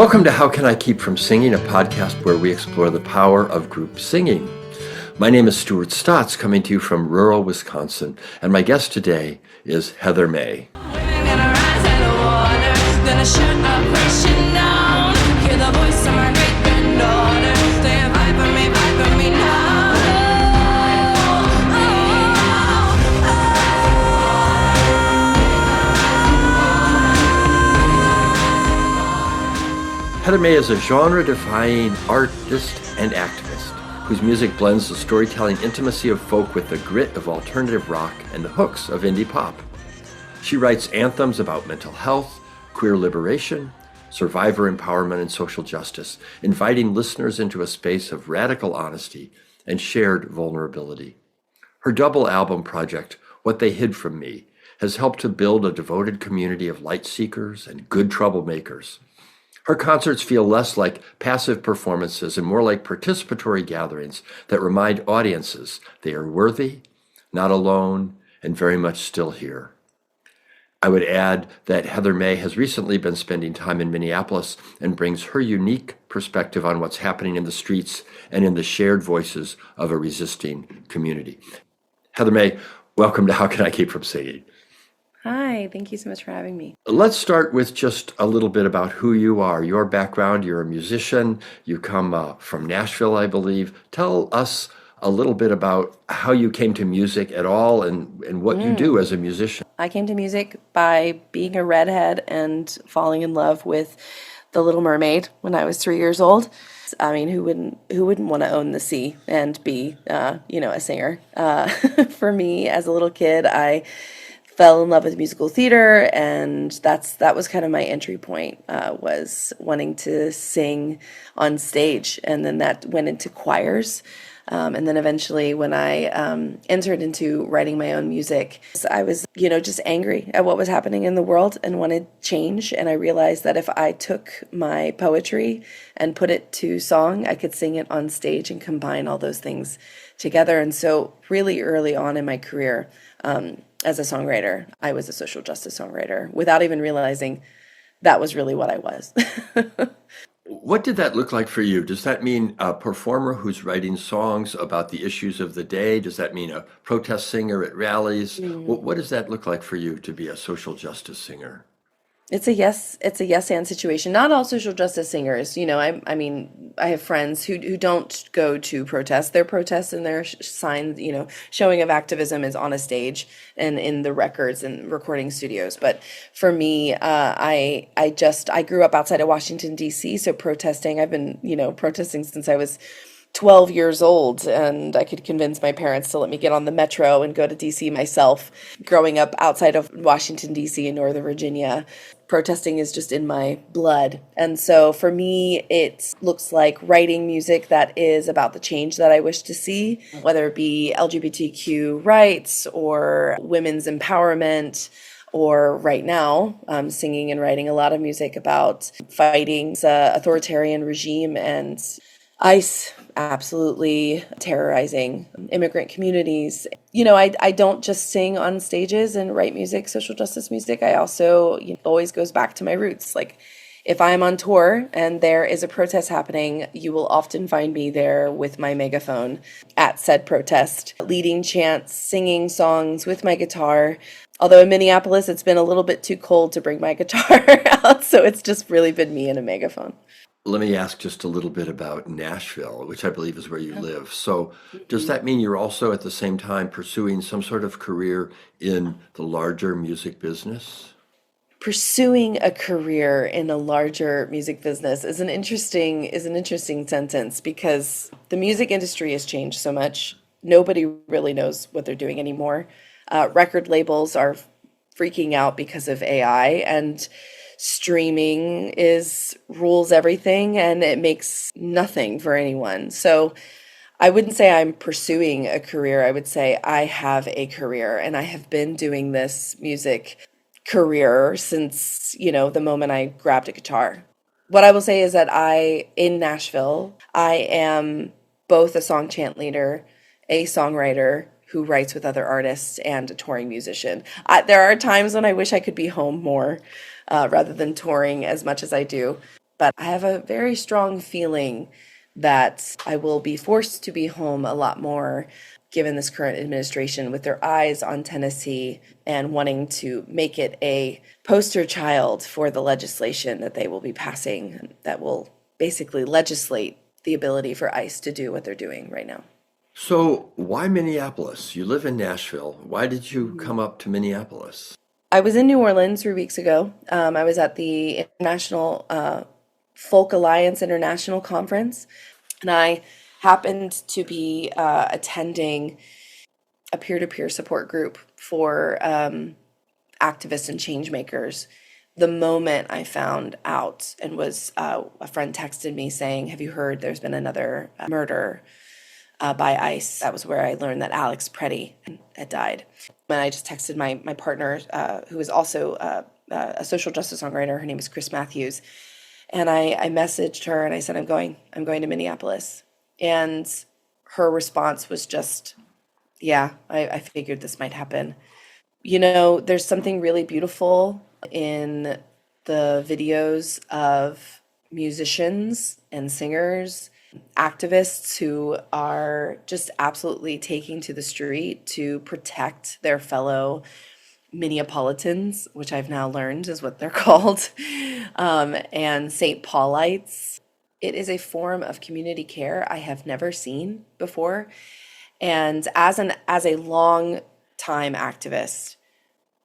Welcome to How Can I Keep From Singing, a podcast where we explore the power of group singing. My name is Stuart Stotts, coming to you from rural Wisconsin, and my guest today is Heather Mae. Heather Mae is a genre-defying artist and activist whose music blends the storytelling intimacy of folk with the grit of alternative rock and the hooks of indie pop. She writes anthems about mental health, queer liberation, survivor empowerment, and social justice, inviting listeners into a space of radical honesty and shared vulnerability. Her double album project, What They Hid From Me, has helped to build a devoted community of light seekers and good troublemakers. Her concerts feel less like passive performances and more like participatory gatherings that remind audiences they are worthy, not alone, and very much still here. I would add that Heather Mae has recently been spending time in Minneapolis and brings her unique perspective on what's happening in the streets and in the shared voices of a resisting community. Heather Mae, welcome to How Can I Keep From Singing? Hi, thank you so much for having me. Let's start with just a little bit about who you are, your background. You're a musician. You come from Nashville, I believe. Tell us a little bit about how you came to music at all and what you do as a musician. I came to music by being a redhead and falling in love with The Little Mermaid when I was 3 years old. I mean, who wouldn't want to own the sea and be, a singer? For me, as a little kid, I fell in love with musical theater, and that was kind of my entry point, was wanting to sing on stage, and then that went into choirs. And then eventually when I entered into writing my own music, I was, just angry at what was happening in the world and wanted change. And I realized that if I took my poetry and put it to song, I could sing it on stage and combine all those things together. And so really early on in my career, as a songwriter, I was a social justice songwriter without even realizing that was really what I was. What did that look like for you? Does that mean a performer who's writing songs about the issues of the day? Does that mean a protest singer at rallies? What does that look like for you to be a social justice singer? It's a yes and situation. Not all social justice singers, I have friends who don't go to protests. Their protests and their signs, showing of activism is on a stage and in the records and recording studios. But for me, I grew up outside of Washington, D.C., so protesting, I've been, protesting since I was 12 years old, and I could convince my parents to let me get on the metro and go to D.C. myself. Growing up outside of Washington, D.C. in Northern Virginia, protesting is just in my blood. And so for me, it looks like writing music that is about the change that I wish to see, whether it be LGBTQ rights or women's empowerment, or right now, I'm singing and writing a lot of music about fighting the authoritarian regime and ICE absolutely terrorizing immigrant communities. I don't just sing on stages and write music, social justice music. I also, always goes back to my roots. Like if I'm on tour and there is a protest happening, you will often find me there with my megaphone at said protest, leading chants, singing songs with my guitar. Although in Minneapolis, it's been a little bit too cold to bring my guitar out, so it's just really been me and a megaphone. Let me ask just a little bit about Nashville, which I believe is where you live. So does that mean you're also at the same time pursuing some sort of career in the larger music business? Pursuing a career in a larger music business is an interesting sentence, because the music industry has changed so much. Nobody really knows what they're doing anymore. Record labels are freaking out because of AI, and streaming rules everything, and it makes nothing for anyone. So I wouldn't say I'm pursuing a career. I would say I have a career, and I have been doing this music career since, the moment I grabbed a guitar. What I will say is that in Nashville, I am both a song chant leader, a songwriter who writes with other artists, and a touring musician. There are times when I wish I could be home more, rather than touring as much as I do. But I have a very strong feeling that I will be forced to be home a lot more given this current administration, with their eyes on Tennessee and wanting to make it a poster child for the legislation that they will be passing that will basically legislate the ability for ICE to do what they're doing right now. So, why Minneapolis? You live in Nashville. Why did you come up to Minneapolis? I was in New Orleans 3 weeks ago. I was at the International Folk Alliance International Conference, and I happened to be attending a peer-to-peer support group for activists and change makers. The moment I found out and was a friend texted me saying, "Have you heard there's been another murder by ICE?" That was where I learned that Alex Preddy had died. And I just texted my partner, who is also a social justice songwriter. Her name is Chris Matthews. And I messaged her and I said, I'm going to Minneapolis. And her response was just, yeah, I figured this might happen. You know, there's something really beautiful in the videos of musicians and singers, activists who are just absolutely taking to the street to protect their fellow Minneapolitans, which I've now learned is what they're called, and St. Paulites. It is a form of community care I have never seen before. And as a long time activist,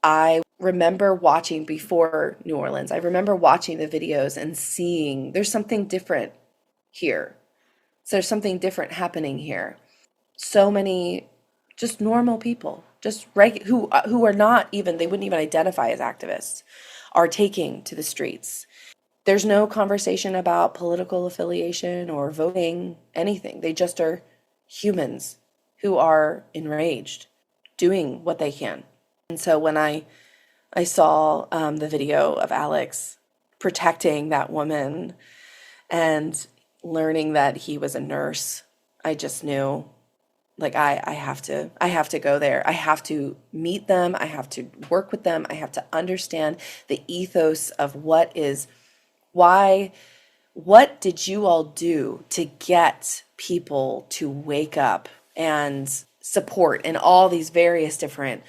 I remember watching before New Orleans. I remember watching the videos and seeing there's something different here. So there's something different happening here. So many just normal people, just who are not even, they wouldn't even identify as activists, are taking to the streets. There's no conversation about political affiliation or voting, anything. They just are humans who are enraged, doing what they can. And so when I saw the video of Alex protecting that woman and learning that he was a nurse, I just knew, like, I have to go there. I have to meet them. I have to work with them. I have to understand the ethos of what did you all do to get people to wake up and support in all these various different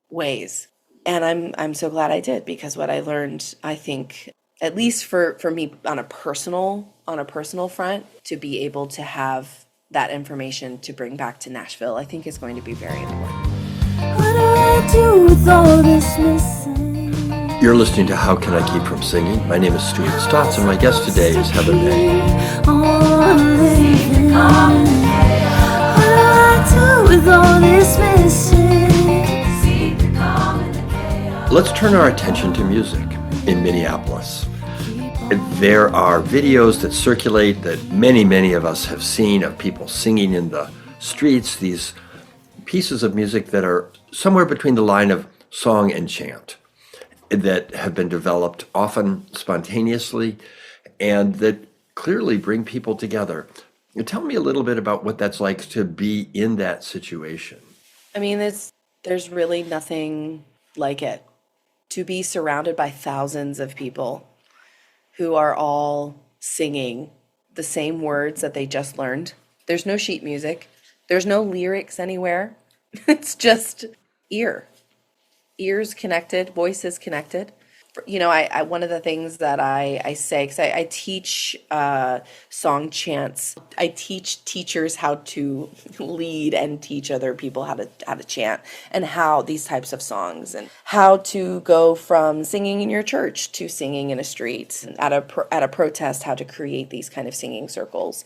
ways. And I'm so glad I did, because what I learned, I think, at least for me on a personal front, to be able to have that information to bring back to Nashville, I think is going to be very important. What do I do with all this missing? You're listening to How Can I Keep From Singing? My name is Stuart Stotts, and my guest today is Heather Mae. What do I do with all this missing? Let's turn our attention to music in Minneapolis. There are videos that circulate that many of us have seen of people singing in the streets, these pieces of music that are somewhere between the line of song and chant, that have been developed often spontaneously and that clearly bring people together. Tell me a little bit about what that's like to be in that situation. I mean, there's really nothing like it. To be surrounded by thousands of people who are all singing the same words that they just learned. There's no sheet music. There's no lyrics anywhere. It's just ears connected, voices connected. You know, I one of the things that I say, because I teach song chants. I teach teachers how to lead and teach other people how to chant, and how these types of songs, and how to go from singing in your church to singing in a street, at a protest, how to create these kind of singing circles.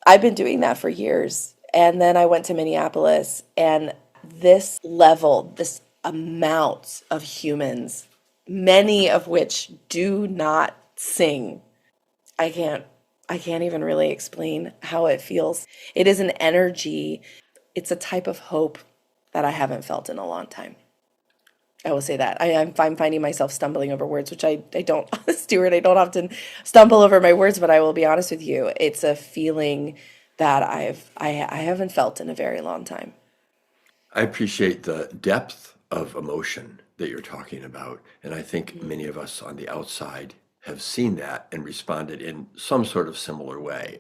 I've been doing that for years. And then I went to Minneapolis, and this level, this amount of humans, many of which do not sing. I can't even really explain how it feels. It is an energy. It's a type of hope that I haven't felt in a long time. I will say that. I'm finding myself stumbling over words, which I don't, Stuart, I don't often stumble over my words, but I will be honest with you. It's a feeling that I haven't felt in a very long time. I appreciate the depth of emotion that you're talking about, and I think many of us on the outside have seen that and responded in some sort of similar way.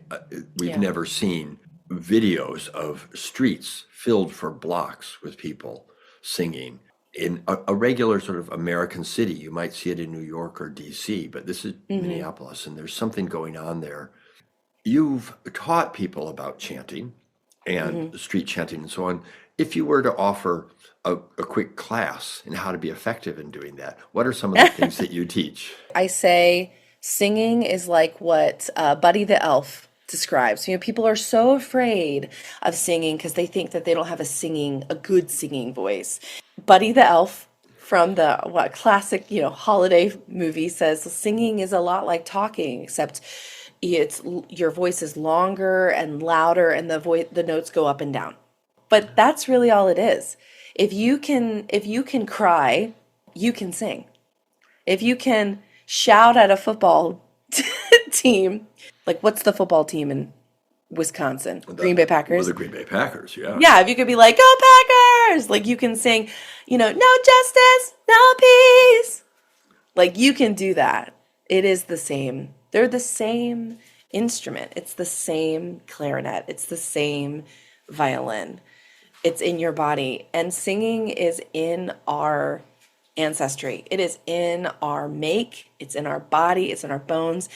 We've Yeah. never seen videos of streets filled for blocks with people singing. In a regular sort of American city, you might see it in New York or DC, but this is Hmm. Minneapolis, and there's something going on there. You've taught people about chanting and Hmm. street chanting and so on. If you were to offer a quick class in how to be effective in doing that, what are some of the things that you teach? I say singing is like what Buddy the Elf describes. People are so afraid of singing because they think that they don't have a good singing voice. Buddy the Elf from the classic, holiday movie says singing is a lot like talking, except your voice is longer and louder and the notes go up and down. But that's really all it is. If you can cry, you can sing. If you can shout at a football team, like what's the football team in Wisconsin? Green Bay The Packers. Green Bay Packers, yeah. Yeah, if you could be like, "Go Packers!" Like you can sing, no justice, no peace. Like you can do that. It is the same. They're the same instrument. It's the same clarinet. It's the same violin. It's in your body. And singing is in our ancestry. It is in our make. It's in our body. It's in our bones.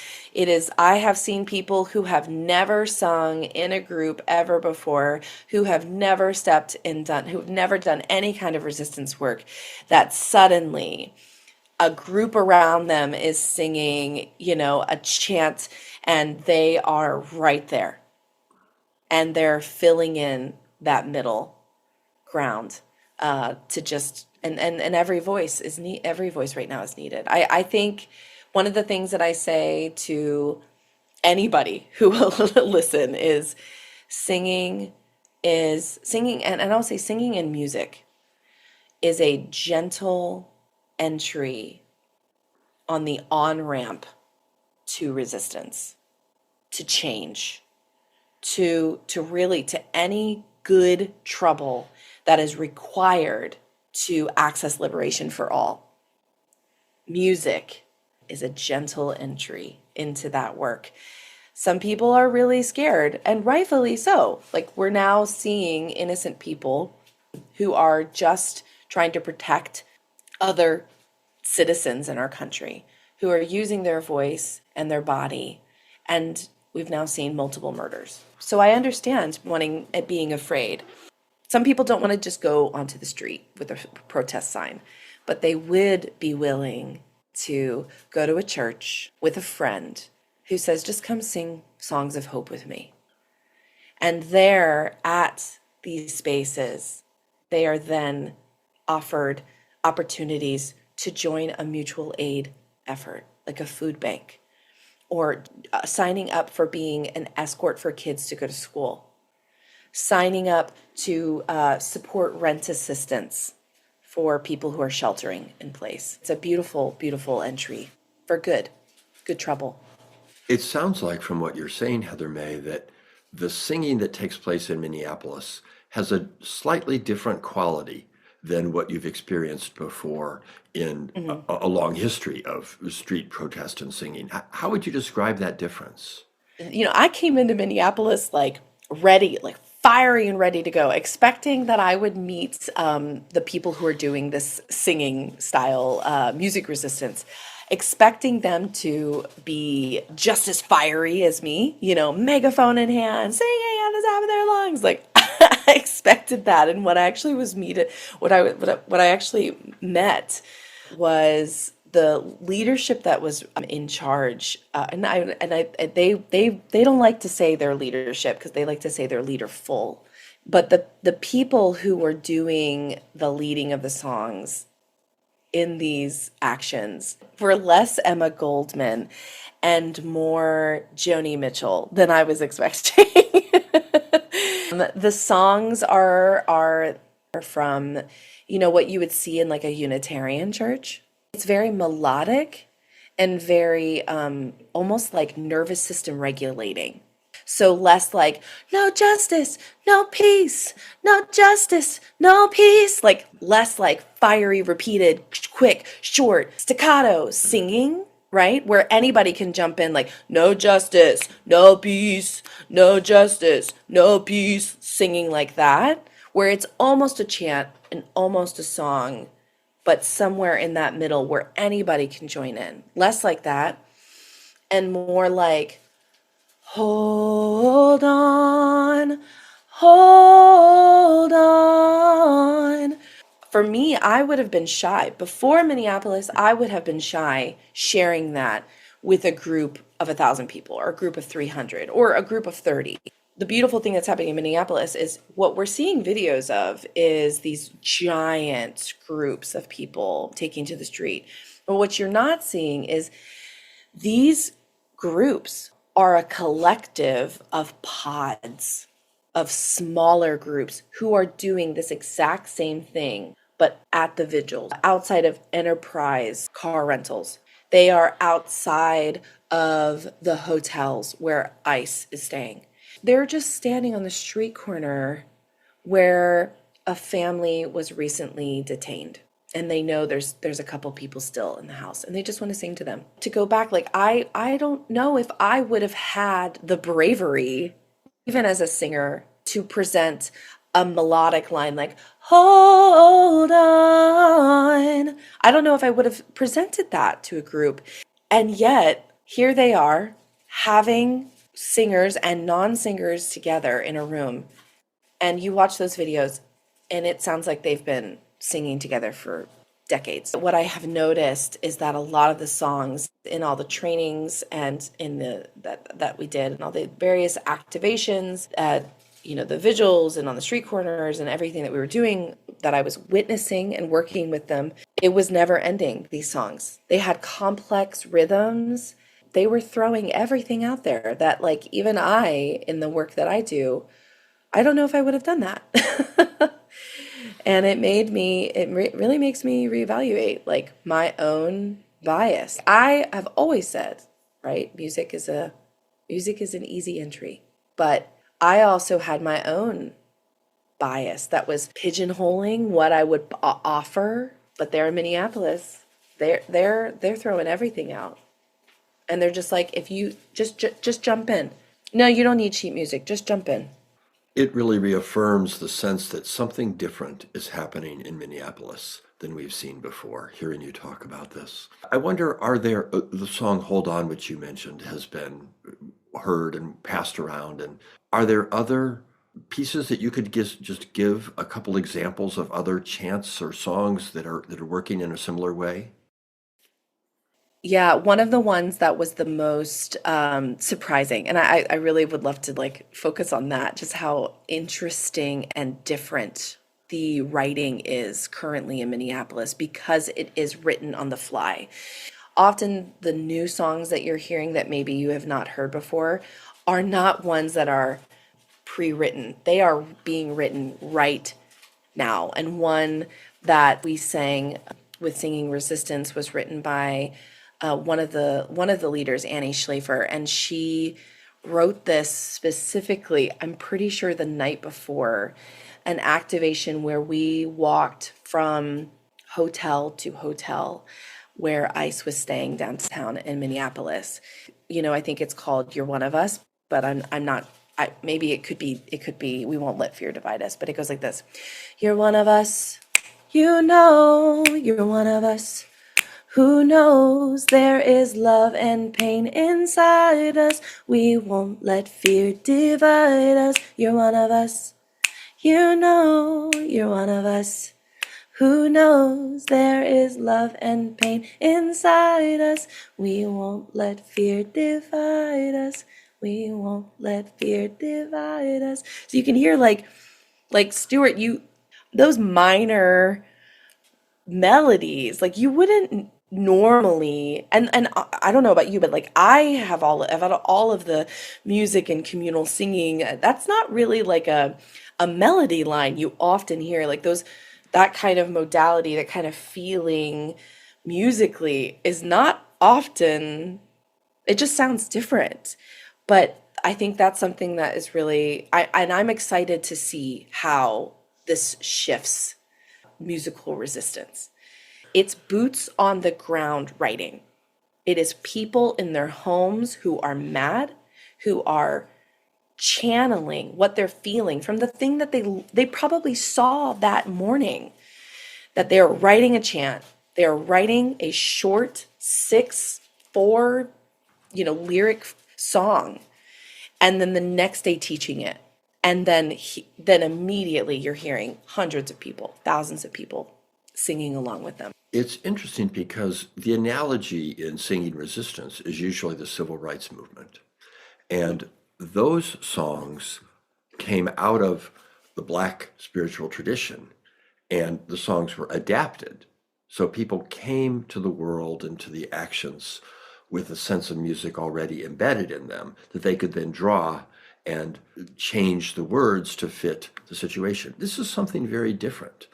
I have seen people who have never sung in a group ever before, who have never who've never done any kind of resistance work, that suddenly a group around them is singing, a chant, and they are right there. And they're filling in that middle ground to just and every voice right now is needed. I think one of the things that I say to anybody who will listen is singing and I'll say singing and music is a gentle entry on the on-ramp to resistance, to change, to any good trouble that is required to access liberation for all. Music is a gentle entry into that work. Some people are really scared, and rightfully so. Like we're now seeing innocent people who are just trying to protect other citizens in our country who are using their voice and their body, and we've now seen multiple murders. So I understand being afraid. Some people don't want to just go onto the street with a protest sign, but they would be willing to go to a church with a friend who says, just come sing songs of hope with me. And there at these spaces, they are then offered opportunities to join a mutual aid effort, like a food bank, or signing up for being an escort for kids to go to school, signing up to support rent assistance for people who are sheltering in place. It's a beautiful, beautiful entry for good trouble. It sounds like from what you're saying, Heather Mae, that the singing that takes place in Minneapolis has a slightly different quality than what you've experienced before in a long history of street protest and singing. How would you describe that difference? I came into Minneapolis like ready, like fiery and ready to go, expecting that I would meet the people who are doing this singing style music resistance, expecting them to be just as fiery as me, megaphone in hand, singing at the top of their lungs. Like I expected that, and what I actually met was the leadership that was in charge, they don't like to say their leadership because they like to say they're leaderful, but the people who were doing the leading of the songs in these actions were less Emma Goldman and more Joni Mitchell than I was expecting. The songs are from, what you would see in like a Unitarian church. It's very melodic and very almost like nervous system regulating. So less like, no justice, no peace, no justice, no peace. Like less like fiery, repeated, quick, short, staccato singing, right? Where anybody can jump in, like, no justice, no peace, no justice, no peace, singing like that, where it's almost a chant and almost a song, but somewhere in that middle where anybody can join in. Less like that, and more like, hold on, hold on. For me, I would have been shy. Before Minneapolis, I would have been shy sharing that with a group of 1,000 people or a group of 300 or a group of 30. The beautiful thing that's happening in Minneapolis is what we're seeing videos of is these giant groups of people taking to the street. But what you're not seeing is these groups are a collective of pods, of smaller groups who are doing this exact same thing, but at the vigils, outside of enterprise car rentals. They are outside of the hotels where ICE is staying. They're just standing on the street corner where a family was recently detained. And they know there's a couple people still in the house and they just want to sing to them. To go back, like I don't know if I would have had the bravery, even as a singer, to present a melodic line like, hold on. I don't know if I would have presented that to a group. And yet, here they are having singers and non-singers together in a room. And you watch those videos and it sounds like they've been singing together for decades. What I have noticed is that a lot of the songs in all the trainings and in the that we did and all the various activations at the vigils and on the street corners and everything that we were doing, that I was witnessing and working with them, it was never ending. These songs, they had complex rhythms. They were throwing everything out there that, like, even I, in the work that I do, I don't know if I would have done that. And it really makes me reevaluate, like, my own bias. I have always said, right, music is an easy entry, but I also had my own bias that was pigeonholing what I would offer. But there in Minneapolis, they're throwing everything out, and they're just like, if you just jump in. No, you don't need sheet music. Just jump in. It really reaffirms the sense that something different is happening in Minneapolis than we've seen before, hearing you talk about this. I wonder, are there, the song Hold On, which you mentioned, has been heard and passed around, and are there other pieces that you could just give a couple examples of other chants or songs that are working in a similar way? Yeah, one of the ones that was the most surprising, and I really would love to, like, focus on that, just how interesting and different the writing is currently in Minneapolis because it is written on the fly. Often the new songs that you're hearing that maybe you have not heard before are not ones that are pre-written. They are being written right now. And one that we sang with Singing Resistance was written by one of the leaders, Annie Schlafer, and she wrote this specifically, I'm pretty sure the night before an activation where we walked from hotel to hotel where ICE was staying downtown in Minneapolis. I think it's called You're One of Us, but I'm not. Maybe it could be We Won't Let Fear Divide Us, but it goes like this. You're one of us, you're one of us. Who knows there is love and pain inside us. We won't let fear divide us. You're one of us. You're one of us. Who knows there is love and pain inside us. We won't let fear divide us. We won't let fear divide us. So you can hear like Stuart, those minor melodies, like you wouldn't normally, and I don't know about you, but like I've had all of the music and communal singing. That's not really like a melody line you often hear, like that kind of modality, that kind of feeling musically is not often. It just sounds different. But I think that's something that is really, I'm excited to see how this shifts musical resistance. It's boots on the ground writing. It is people in their homes who are mad, who are channeling what they're feeling from the thing that they probably saw that morning, that they're writing a chant. They're writing a short 6-4, lyric song, and then the next day teaching it. And then immediately you're hearing hundreds of people, thousands of people singing along with them. It's interesting because the analogy in singing resistance is usually the civil rights movement. And those songs came out of the Black spiritual tradition, and the songs were adapted. So people came to the world and to the actions with a sense of music already embedded in them that they could then draw and change the words to fit the situation. This is something very different.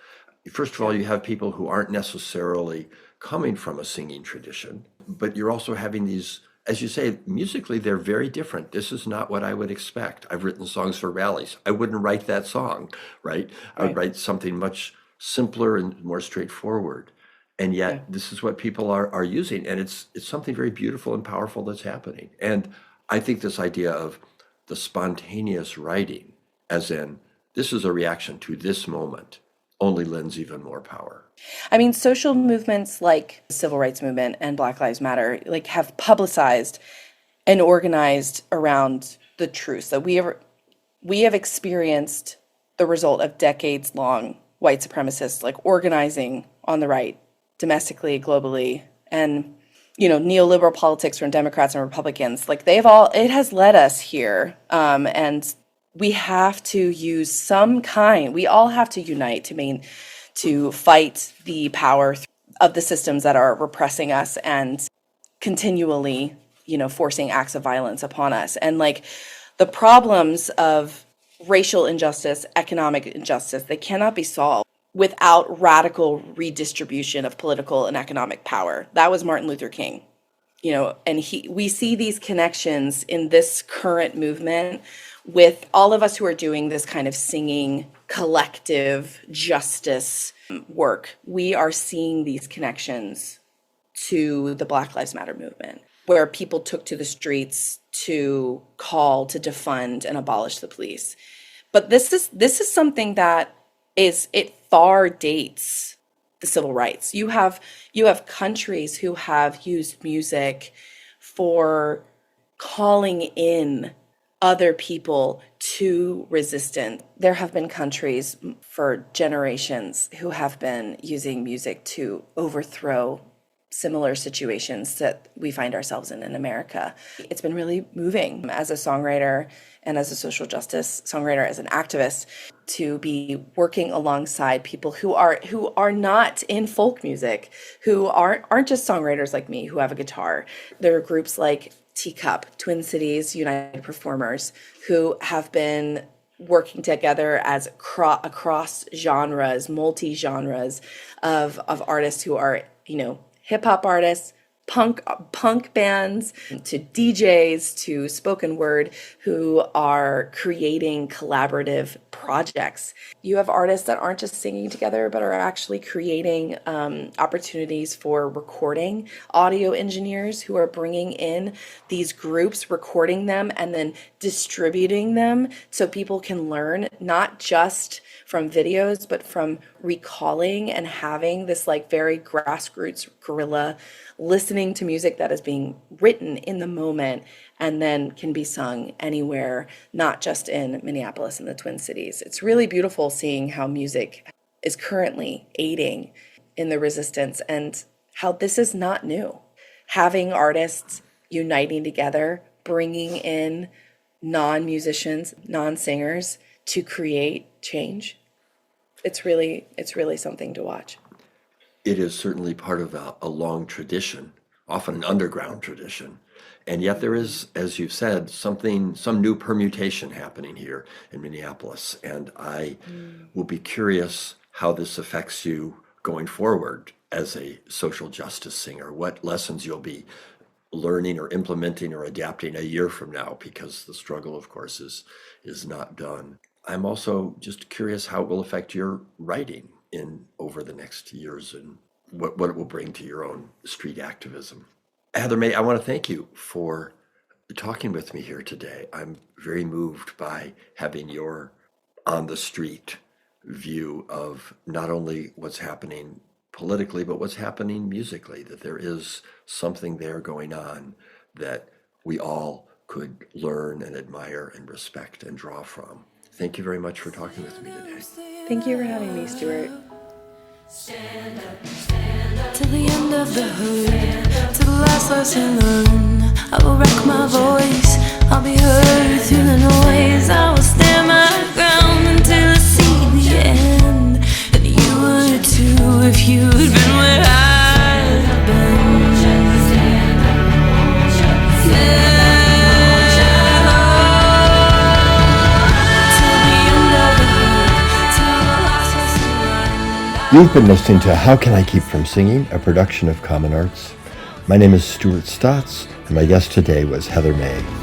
First of all, you have people who aren't necessarily coming from a singing tradition, but you're also having these, as you say, musically, they're very different. This is not what I would expect. I've written songs for rallies. I wouldn't write that song, right? I would write something much simpler and more straightforward. And yet, this is what people are using. And it's something very beautiful and powerful that's happening. And I think this idea of the spontaneous writing, as in, this is a reaction to this moment, only lends even more power. I mean, social movements like the Civil Rights Movement and Black Lives Matter have publicized and organized around the truth that we have experienced the result of decades-long white supremacists organizing on the right, domestically, globally, and neoliberal politics from Democrats and Republicans. It has led us here, and we have to use we all have to unite to fight the power of the systems that are repressing us and continually, forcing acts of violence upon us. And the problems of racial injustice, economic injustice, they cannot be solved without radical redistribution of political and economic power. That was Martin Luther King. And we see these connections in this current movement with all of us who are doing this kind of singing collective justice work. We are seeing these connections to the Black Lives Matter movement, where people took to the streets to call to defund and abolish the police. But this is something that it far dates the civil rights. You have countries who have used music for calling in other people to resistance. There have been countries for generations who have been using music to overthrow similar situations that we find ourselves in America. It's been really moving as a songwriter and as a social justice songwriter, as an activist, to be working alongside people who are not in folk music, who aren't just songwriters like me who have a guitar. There are groups like Teacup, Twin Cities United Performers, who have been working together as across genres, multi-genres of artists who are, hip hop artists, punk bands, to DJs, to spoken word, who are creating collaborative projects. You have artists that aren't just singing together, but are actually creating opportunities for recording, audio engineers who are bringing in these groups, recording them, and then distributing them so people can learn, not just from videos, but from recalling and having this very grassroots guerrilla listening to music that is being written in the moment and then can be sung anywhere, not just in Minneapolis and the Twin Cities. It's really beautiful seeing how music is currently aiding in the resistance and how this is not new. Having artists uniting together, bringing in non-musicians, non-singers to create change. It's really something to watch. It is certainly part of a long tradition, often an underground tradition. And yet there is, as you've said, some new permutation happening here in Minneapolis. And I will be curious how this affects you going forward as a social justice singer, what lessons you'll be learning or implementing or adapting a year from now, because the struggle, of course, is not done. I'm also just curious how it will affect your writing over the next years and what it will bring to your own street activism. Heather Mae, I want to thank you for talking with me here today. I'm very moved by having your on the street view of not only what's happening politically, but what's happening musically, that there is something there going on that we all could learn and admire and respect and draw from. Thank you very much for talking with me today. Thank you for having me, Stuart. To the end of the hood, to the last lesson learned, I will wreck my voice, I'll be heard through the noise. I will stand my ground until I see the end. And you would too if you had been where I've been. You've been listening to How Can I Keep From Singing, a production of Common Arts. My name is Stuart Stotts, and my guest today was Heather Mae.